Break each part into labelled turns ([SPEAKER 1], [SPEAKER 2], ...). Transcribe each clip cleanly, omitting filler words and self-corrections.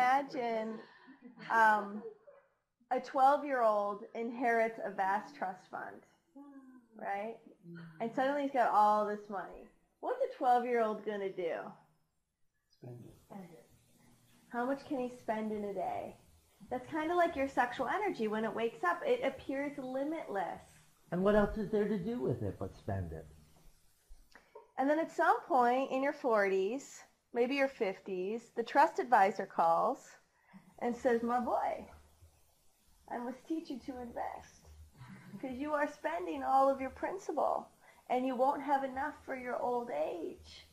[SPEAKER 1] imagine a 12-year-old inherits a vast trust fund, right? And suddenly he's got all this money. What's a 12-year-old going to do?
[SPEAKER 2] Spend it.
[SPEAKER 1] How much can he spend in a day? That's kind of like your sexual energy. When it wakes up, it appears limitless.
[SPEAKER 3] And what else is there to do with it but spend it?
[SPEAKER 1] And then at some point in your 40s, maybe your 50s, the trust advisor calls and says, my boy, I must teach you to invest because you are spending all of your principal and you won't have enough for your old age.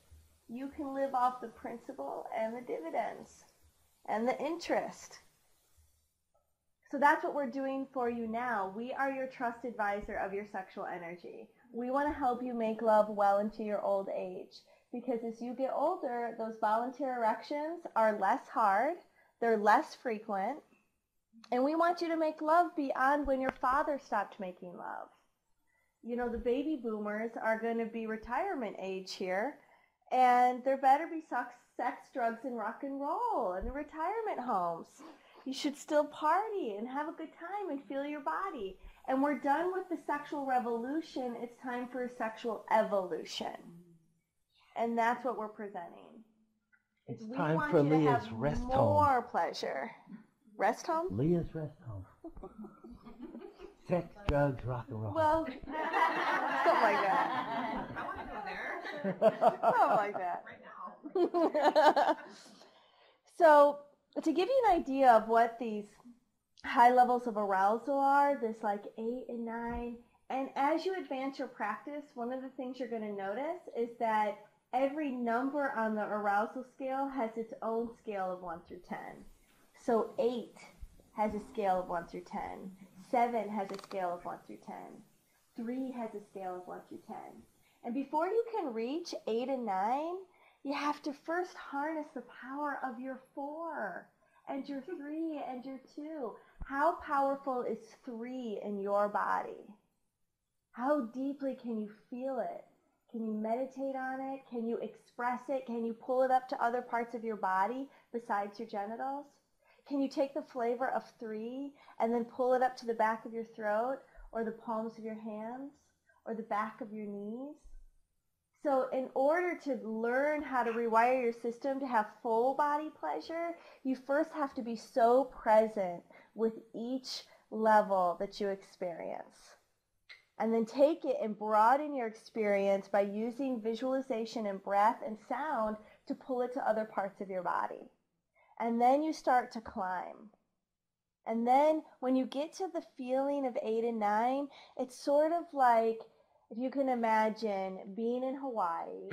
[SPEAKER 1] You can live off the principal and the dividends and the interest. So that's what we're doing for you now. We are your trust advisor of your sexual energy. We want to help you make love well into your old age because as you get older, those voluntary erections are less hard, they're less frequent, and we want you to make love beyond when your father stopped making love. You know, the baby boomers are going to be retirement age here, and there better be sex, drugs, and rock and roll in the retirement homes. You should still party and have a good time and feel your body. And we're done with the sexual revolution. It's time for sexual evolution. And that's what we're presenting.
[SPEAKER 3] It's time for Leah's rest home.
[SPEAKER 1] More pleasure. Rest home?
[SPEAKER 3] Leah's rest home. Sex, drugs, rock and roll.
[SPEAKER 1] Well, something like that.
[SPEAKER 4] I want to go there.
[SPEAKER 1] Something like that.
[SPEAKER 4] Right now.
[SPEAKER 1] So, to give you an idea of what these high levels of arousal are, there's like 8 and 9. And as you advance your practice, one of the things you're going to notice is that every number on the arousal scale has its own scale of 1 through 10. So 8 has a scale of 1 through 10. 7 has a scale of 1 through 10. 3 has a scale of 1 through 10. And before you can reach 8 and 9, you have to first harness the power of your 4 and your 3 and your 2. How powerful is 3 in your body? How deeply can you feel it? Can you meditate on it? Can you express it? Can you pull it up to other parts of your body besides your genitals? Can you take the flavor of 3 and then pull it up to the back of your throat or the palms of your hands or the back of your knees? So in order to learn how to rewire your system to have full body pleasure, you first have to be so present with each level that you experience. And then take it and broaden your experience by using visualization and breath and sound to pull it to other parts of your body. And then you start to climb. And then when you get to the feeling of 8 and 9, it's sort of like, if you can imagine being in Hawaii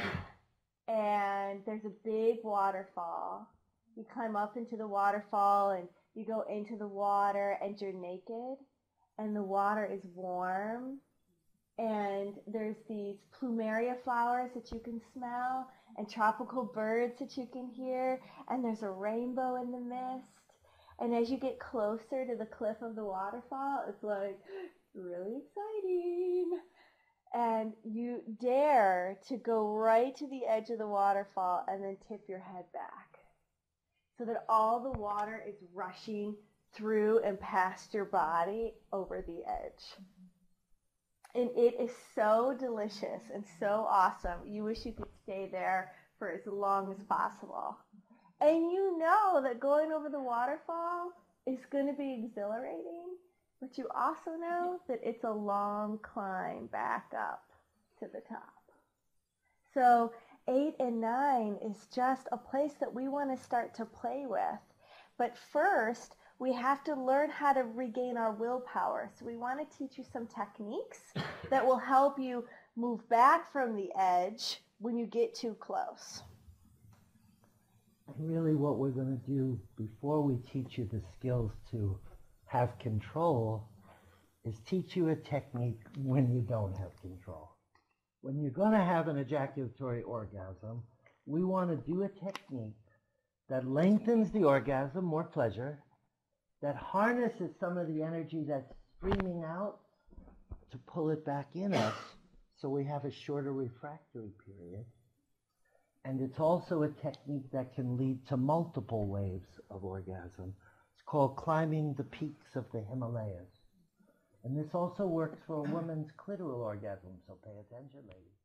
[SPEAKER 1] and there's a big waterfall. You climb up into the waterfall and you go into the water and you're naked and the water is warm and there's these plumeria flowers that you can smell and tropical birds that you can hear and there's a rainbow in the mist. And as you get closer to the cliff of the waterfall, it's like really exciting. And you dare to go right to the edge of the waterfall and then tip your head back so that all the water is rushing through and past your body over the edge. And it is so delicious and so awesome. You wish you could stay there for as long as possible. And you know that going over the waterfall is going to be exhilarating. But you also know that it's a long climb back up to the top. So 8 and 9 is just a place that we want to start to play with. But first, we have to learn how to regain our willpower. So we want to teach you some techniques that will help you move back from the edge when you get too close.
[SPEAKER 3] And really what we're going to do before we teach you the skills to have control is teach you a technique when you don't have control. When you're going to have an ejaculatory orgasm, we want to do a technique that lengthens the orgasm, more pleasure, that harnesses some of the energy that's streaming out to pull it back in us so we have a shorter refractory period, And it's also a technique that can lead to multiple waves of orgasm. It's called climbing the peaks of the Himalayas. And this also works for a woman's clitoral orgasm, so pay attention, ladies.